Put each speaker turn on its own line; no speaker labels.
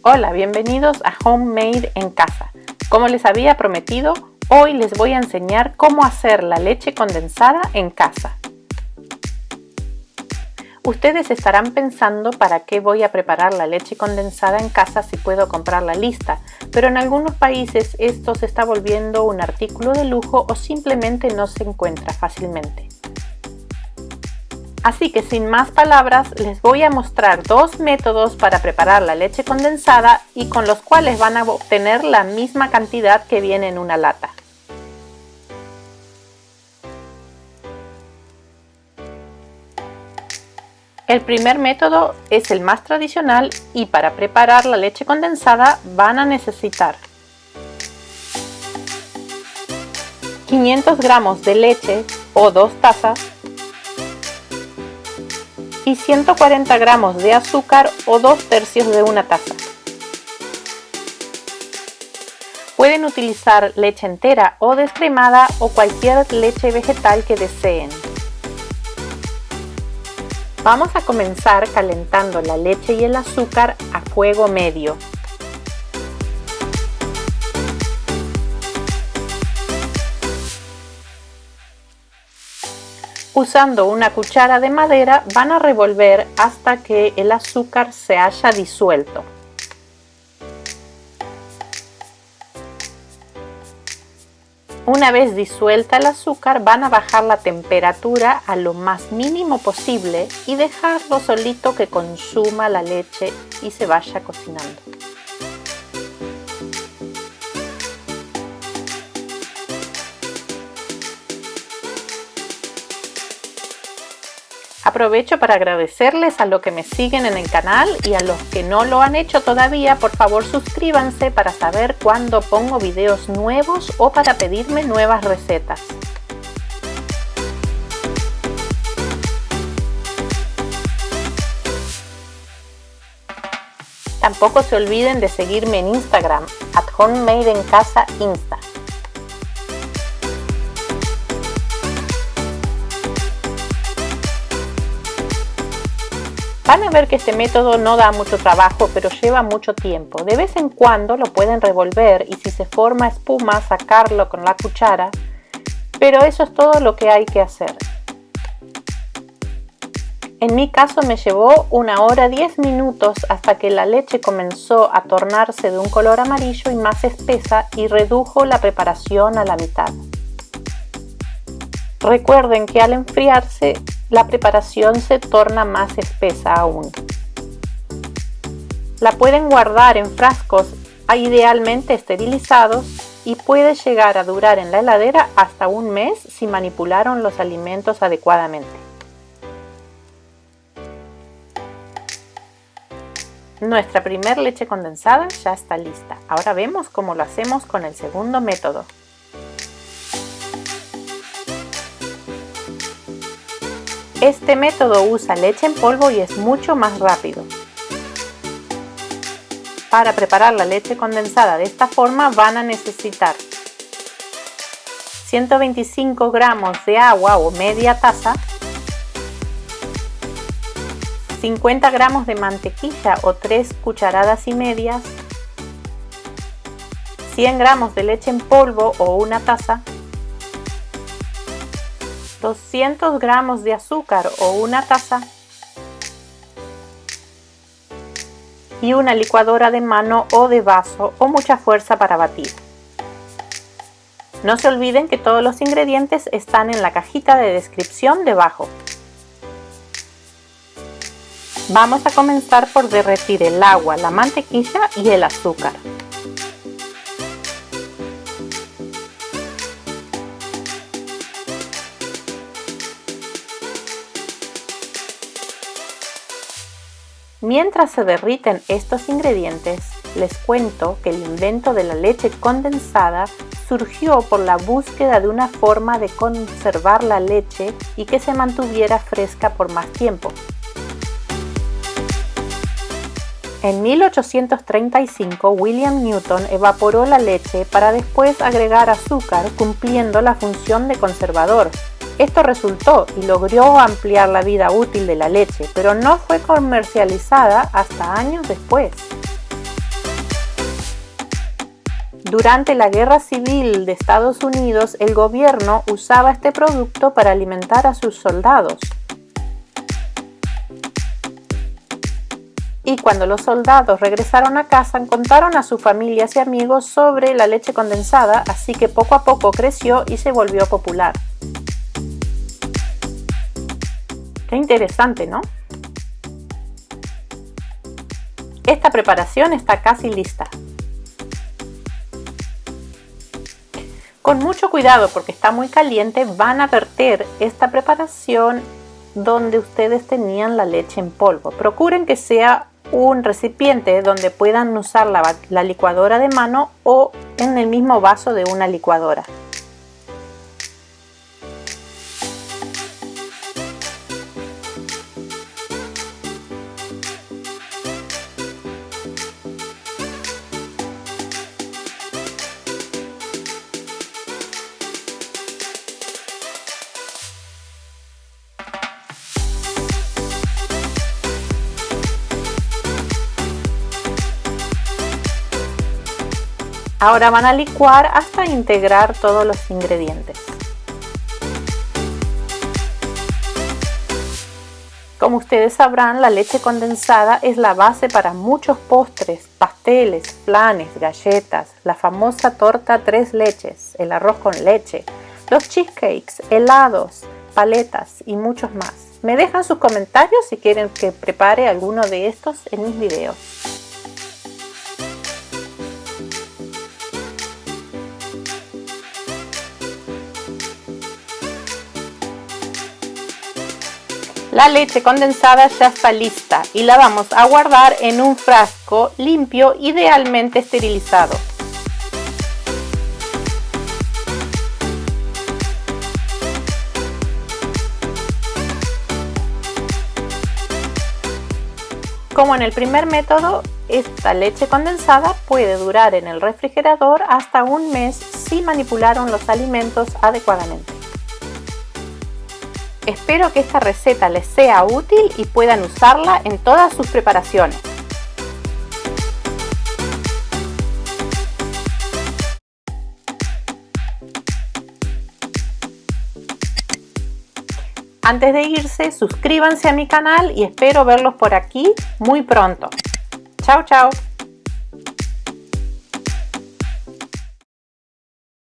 Hola, bienvenidos a Homemade en Casa. Como les había prometido, hoy les voy a enseñar cómo hacer la leche condensada en casa. Ustedes estarán pensando para qué voy a preparar la leche condensada en casa si puedo comprarla lista, pero en algunos países esto se está volviendo un artículo de lujo o simplemente no se encuentra fácilmente. Así que sin más palabras les voy a mostrar dos métodos para preparar la leche condensada y con los cuales van a obtener la misma cantidad que viene en una lata. El primer método es el más tradicional y para preparar la leche condensada van a necesitar 500 gramos de leche o 2 tazas y 140 gramos de azúcar o 2/3 de una taza. Pueden utilizar leche entera o descremada o cualquier leche vegetal que deseen. Vamos a comenzar calentando la leche y el azúcar a fuego medio. Usando una cuchara de madera van a revolver hasta que el azúcar se haya disuelto. Una vez disuelta el azúcar van a bajar la temperatura a lo más mínimo posible y dejarlo solito que consuma la leche y se vaya cocinando. Aprovecho para agradecerles a los que me siguen en el canal y a los que no lo han hecho todavía, por favor suscríbanse para saber cuándo pongo videos nuevos o para pedirme nuevas recetas. Tampoco se olviden de seguirme en Instagram, @HomemadeEnCasaInsta. Van a ver que este método no da mucho trabajo, pero lleva mucho tiempo. De vez en cuando lo pueden revolver y si se forma espuma, sacarlo con la cuchara, pero eso es todo lo que hay que hacer. En mi caso me llevó 1 hora 10 minutos hasta que la leche comenzó a tornarse de un color amarillo y más espesa y redujo la preparación a la mitad. Recuerden que al enfriarse, la preparación se torna más espesa aún. La pueden guardar en frascos idealmente esterilizados y puede llegar a durar en la heladera hasta 1 mes si manipularon los alimentos adecuadamente. Nuestra primer leche condensada ya está lista. Ahora vemos cómo lo hacemos con el segundo método. Este método usa leche en polvo y es mucho más rápido. Para preparar la leche condensada de esta forma van a necesitar 125 gramos de agua o media taza, 50 gramos de mantequilla o 3 cucharadas y medias, 100 gramos de leche en polvo o 1 taza, 200 gramos de azúcar o 1 taza y una licuadora de mano o de vaso o mucha fuerza para batir. No se olviden que todos los ingredientes están en la cajita de descripción debajo. Vamos a comenzar por derretir el agua, la mantequilla y el azúcar. Mientras se derriten estos ingredientes, les cuento que el invento de la leche condensada surgió por la búsqueda de una forma de conservar la leche y que se mantuviera fresca por más tiempo. En 1835, William Newton evaporó la leche para después agregar azúcar, cumpliendo la función de conservador. Esto resultó y logró ampliar la vida útil de la leche, pero no fue comercializada hasta años después. Durante la Guerra Civil de Estados Unidos, el gobierno usaba este producto para alimentar a sus soldados. Y cuando los soldados regresaron a casa, contaron a sus familias y amigos sobre la leche condensada, así que poco a poco creció y se volvió popular. Qué interesante, ¿no? Esta preparación está casi lista. Con mucho cuidado, porque está muy caliente, van a verter esta preparación donde ustedes tenían la leche en polvo. Procuren que sea un recipiente donde puedan usar la licuadora de mano o en el mismo vaso de una licuadora. Ahora van a licuar hasta integrar todos los ingredientes. Como ustedes sabrán, la leche condensada es la base para muchos postres, pasteles, flanes, galletas, la famosa torta 3 leches, el arroz con leche, los cheesecakes, helados, paletas y muchos más. Me dejan sus comentarios si quieren que prepare alguno de estos en mis videos. La leche condensada ya está lista y la vamos a guardar en un frasco limpio, idealmente esterilizado. Como en el primer método, esta leche condensada puede durar en el refrigerador hasta un mes si manipularon los alimentos adecuadamente. Espero que esta receta les sea útil y puedan usarla en todas sus preparaciones. Antes de irse, suscríbanse a mi canal y espero verlos por aquí muy pronto. Chao, chao.